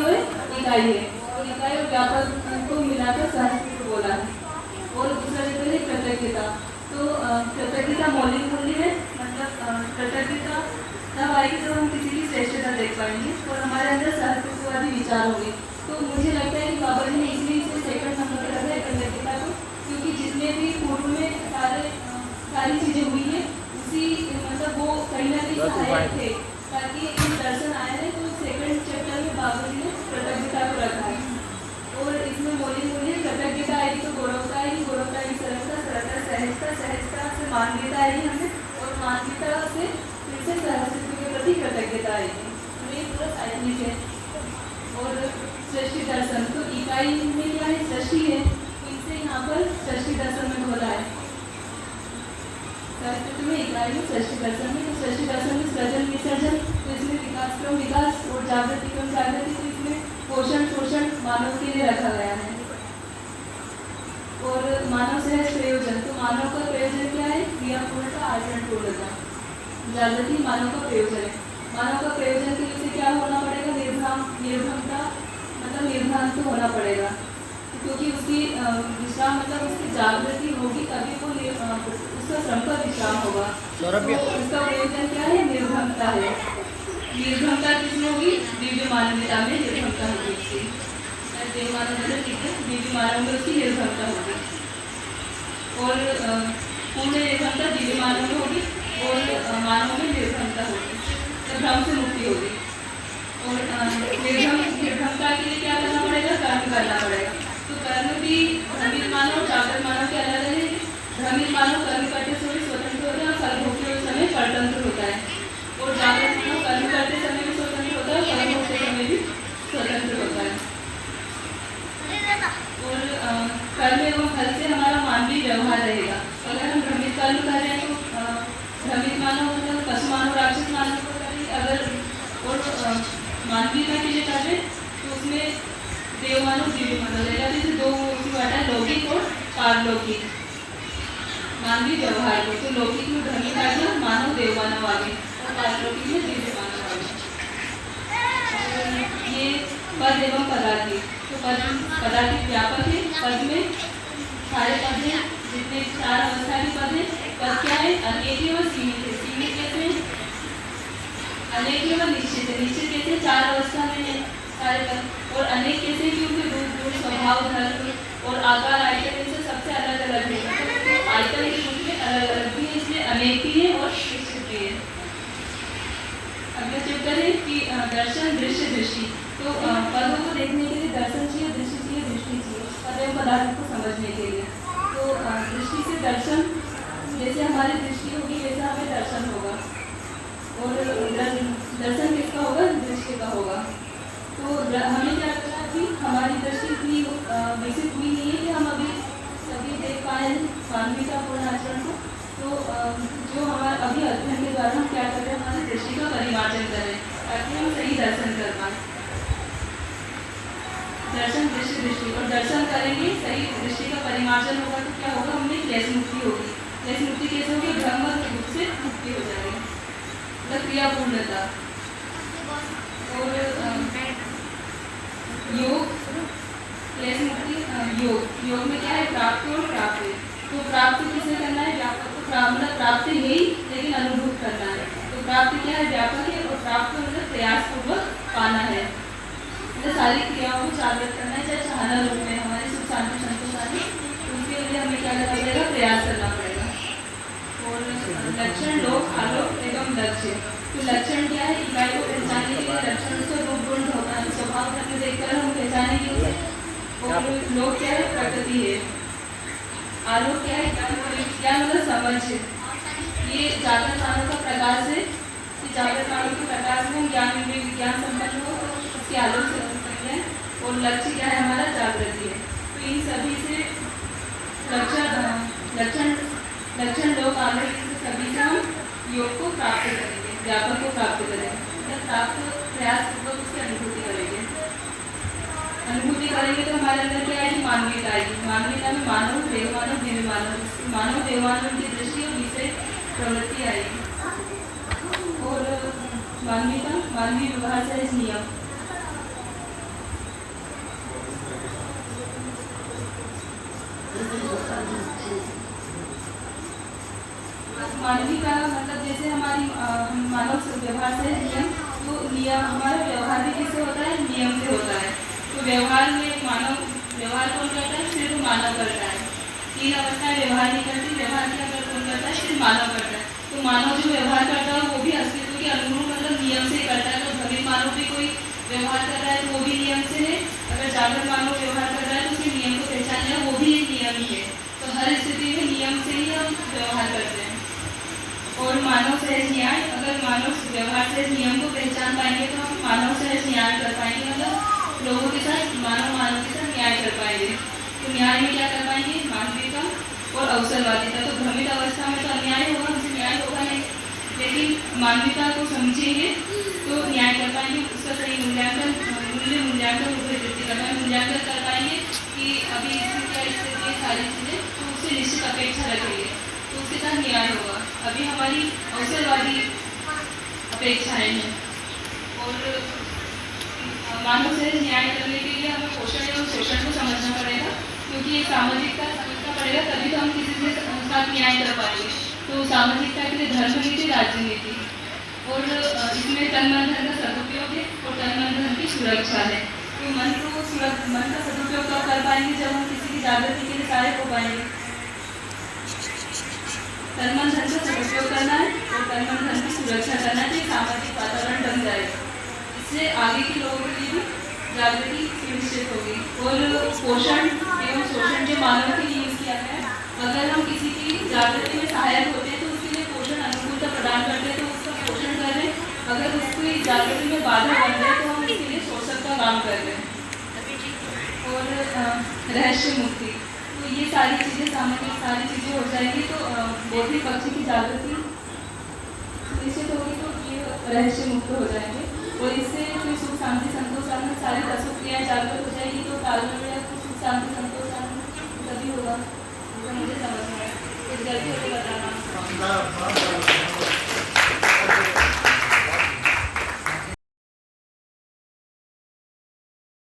जो है इकाई है, और इकाई और व्यापक को मिलाकर सहस्त्र बोला है। और दूसरा लेते हैं कृतज्ञता। तो कृतज्ञता मौलिक मूल्य है, मतलब कृतज्ञता तब आएगी जब हम किसी की श्रेष्ठता देख पाएंगे और हमारे अंदर सहस्त्रवादी विचार होंगे। तो मुझे लगता है कि बाबा जी ने इसलिए इसे सेकंड नंबर पर रखा है कृतज्ञता को, क्योंकि जितने भी पूर्व में सारी चीज़ें हुई हैं उसी मतलब वो कहीं ना कहीं सहायक थे ताकि ये दर्शन आए हैं। तो सेकंड चैप्टर में बाबा जी ने कृतज्ञता को रखा है, और इसमें मौलिक मूल्य कृतज्ञता आएगी तो गौरवता आएगी, गौरवता आएगी सरलता, सरलता सहजता, सहजता से मानवीयता आएगी हमें, और मानवीयता से फिर से सहस्तित्व के प्रति कृतज्ञता आएगी। तो ये पूरा साइक्लिक है। और सृष्टि दर्शन, तो इकाई में क्या है, सृष्टि है, तो इसे यहाँ पर सृष्टि दर्शन में बोला है। सहस्तित्व में इकाई में सृष्टि दर्शन में, तो सृष्टि दर्शन में सृजन विसर्जन, तो इसमें विकास क्रम विकास और जागृति क्रम जागृति, तो इसमें पोषण शोषण मानव के लिए रखा गया है। और मानव सहज प्रयोजन, तो मानव का प्रयोजन क्या है, क्रियापूर्णता आचरण पूर्णता। जागृति मानव का प्रयोजन है, मानव का प्रयोजन के लिए क्या होना पड़ेगा, निर्भरता मतलब निर्भ्रांत होना पड़ेगा, क्योंकि उसकी विश्राम मतलब उसकी जागृति होगी तभी वो उसका श्रम का विश्राम होगा। तो उसका प्रयोजन क्या है, निर्भरता है। निर्भरता किसमें होगी, दिव्य मानवता में निर्भरता होगी उसकी, देव मानव जैसे ठीक है, दिव्य मानव में उसकी निर्भरता होगी। और पूर्ण निर्भरता दिव्य मानव में होगी और मानव में निर्भरता होगी, तो भ्रम से मुक्ति होगी। और निर्भरता के लिए क्या करना पड़ेगा, कर्म करना पड़ेगा। तो कर्म भी भ्रमित मानव और जागृत मानव के अलग अलग है। भ्रमित मानव कर्म करते समय स्वतंत्र होता है और फल भोगते समय परतंत्र होता है, और जागृत मानव कर्म करते समय भी स्वतंत्र होता है और फल भोगते समय भी स्वतंत्र होता है। और कर्म एवं फल से हमारा मानवीय व्यवहार रहेगा। अगर हम भ्रमित कर्म कर रहे हैं तो भ्रमित मानव मतलब पशु मानव राक्षस मानव को करें, अगर और मानवीयता के लिए कर रहे तो उसमें देव मानव दिव्य मानव रहेगा। जैसे दो बाटा है, लौकिक और पारलौकिक मानवीय व्यवहार को। तो लौकिक में भ्रमित आ गया, मानव देव मानव आ गए, और पारलौकिक में दिव्य मानव आ गए। ये पद एवं पदार्थ, तो पदार्थ व्यापक है, पद में सारे पद हैं, जितने चार अवस्था के पद हैं। पद क्या है, अनेक एवं सीमित है। सीमित कैसे है, अनेक एवं निश्चित है। निश्चित कैसे, चार अवस्था में है सारे पद। और अनेक कैसे, क्योंकि रूप गुण स्वभाव धर्म और आकार आयतन इनसे सबसे अलग अलग है, मतलब आयतन के रूप में अलग अलग भी है, इसलिए अनेक भी है और निश्चित भी है। अगला चैप्टर है कि दर्शन दृश्य दृष्टि। तो पदों को देखने के लिए दर्शन चाहिए, दृष्टि चाहिए, दृष्टि चाहिए, पद एवं पदार्थ को समझने के लिए। तो दृष्टि से दर्शन, जैसे हमारी दृष्टि होगी वैसा हमें दर्शन होगा, और दर्शन किसका होगा, दृष्टि का होगा। तो हमें क्या करना है कि हमारी दृष्टि इतनी विकसित हुई नहीं है कि हम अभी सभी देख पाए मानवीयता पूर्ण आचरण को। तो जो हमारे अभी अध्ययन के द्वारा हम क्या कर रहे हैं, हमारी दृष्टि का परिमार्जन करें ताकि हम सही दर्शन कर पाएँ। दर्शन दृष्टि दृष्टि, और दर्शन करेंगे सही दृष्टि का परिमार्जन होगा तो क्या होगा, हमें क्लेश मुक्ति होगी। क्लेश मुक्ति कैसे होगी, भ्रम और दुख से मुक्ति हो जाएगी, मतलब क्रियापूर्णता। और योग क्लेश मुक्ति, योग में क्या है, प्राप्त और प्राप्त। तो प्राप्त किसे करना है, व्यापक को मतलब प्राप्त यही लेकिन अनुभूत करना है। तो प्राप्त क्या है, व्यापक है, और प्राप्त मतलब प्रयास पूर्वक पाना है, मतलब सारी क्रियाओं को जागृत करना है, चाहे चाहना रूप में हमारी सुख शांति संतोष आदि, उनके लिए हमें क्या करना पड़ेगा, प्रयास करना पड़ेगा। और लक्षण लोक आलोक एवं लक्ष्य, तो लक्षण क्या है, इकाई को पहचानने के लिए लक्षण से रूप गुण स्वभाव करके देखकर हम पहचानेंगे उसे। और लोक क्या है, प्रकृति है। आलोक क्या है, क्या मतलब समझ। ये जागृत मानव का प्रकाश है, कि जागृत मानव के प्रकाश में ज्ञान विज्ञान संपन्न हो तो उसके आलोक से बन सकते हैं। और लक्ष्य क्या है, हमारा जागृति है। तो इन सभी से लक्षण लोक आलोक सभी से हम योग को प्राप्त करेंगे, व्यापक को प्राप्त करेंगे, मतलब प्राप्त प्रयास पूर्वक उसकी अनुभूति करेंगे। अनुभूति करेंगे तो हमारे अंदर क्या आएगी, मानवीयता आएगी। मानवीयता में मानव देव मानव दिव्य मानव, मानव देव मानव की दृष्टि और विषय प्रवृत्ति आएगी। और मानवीयता मानवीय व्यवहार सहज नियम, मानवीय का मतलब जैसे हमारी मानव व्यवहार से नियम, तो नियम हमारा व्यवहार भी किससे होता है, नियम से होता है। तो व्यवहार में मानव व्यवहार कौन करता है, सिर्फ मानव करता है। 3 अवस्थाएं व्यवहार नहीं करती, व्यवहार क्या कौन करता है, सिर्फ मानव करता है। तो मानव जो व्यवहार करता है वो भी अस्तित्व के अनुरूप मतलब नियम से करता है। तो भ्रमित मानव भी कोई व्यवहार कर रहा है तो वो भी नियम से है, अगर जागृत मानव व्यवहार कर रहा है तो उसके नियम को पहचान लिया, वो भी एक नियम ही है। तो हर स्थिति में नियम से ही हम व्यवहार करते हैं। और मानव सहज न्याय, अगर मानव व्यवहार से नियम को पहचान पाएंगे तो हम मानव सहज न्याय कर पाएंगे, मतलब लोगों के साथ मानव के साथ न्याय कर पाएंगे। तो न्याय में क्या कर पाएंगे, मानवीयता और अवसरवादिता। तो भ्रमित अवस्था में तो अन्याय होगा, हमसे न्याय होगा नहीं, लेकिन मानवीयता को समझेंगे तो न्याय कर पाएंगे, उसका सही मूल्यांकन मूल्यांकन कर पाएंगे कि अभी इसमें क्या स्थिति है, सारी चीज़ें, तो उससे निश्चित अपेक्षा रखेंगे तो उसके साथ न्याय होगा। अभी हमारी अवसरवादी अपेक्षाएं हैं। और मानव से न्याय करने के लिए हमें पोषण एवं शोषण को समझना पड़ेगा, क्योंकि ये सामाजिकता समझना पड़ेगा, तभी तो हम किसी के साथ न्याय कर पाएंगे। तो सामाजिकता के लिए धर्म नीति, राज्य नीति, और इसमें तन मन धन का सदुपयोग है और तन मन धन की सुरक्षा है। तो मन का सदुपयोग कब कर पाएंगे, जब हम किसी की जागृति के लिए सहायक हो पाएंगे। तन मन धन का सदुपयोग करना है और तन मन धन की सुरक्षा करना है, तो सामाजिक वातावरण बन जाएगा। इससे आगे के लोगों के लिए भी जागृति सुनिश्चित होगी। और पोषण एवं शोषण जो मानव के लिए यूज किया गया है, अगर हम किसी की जागृति में सहायक होते हैं तो उसके लिए पोषण अनुकूलता प्रदान करते हैं, तो उसका पोषण कर रहे हैं। अगर उसकी जागृति में बाधा बन रहे हैं तो हम उसके लिए शोषक का काम कर रहे हैं। और रहस्य मुक्ति, तो ये सारी चीज़ें सामाजिक सारी चीज़ें हो जाएंगी तो बौद्धिक पक्ष की जागृति सुनिश्चित होगी, तो ये रहस्य मुक्त हो जाएंगे। और इससे फिर सुख शांति संतोष आनंद सारी रसों क्रियाएं जागृत हो जाएगी, तो तालमेल में सुख शांति संतोष आनंद तभी होगा। तो मुझे समझ में आया, कुछ गलती हो तो बताना।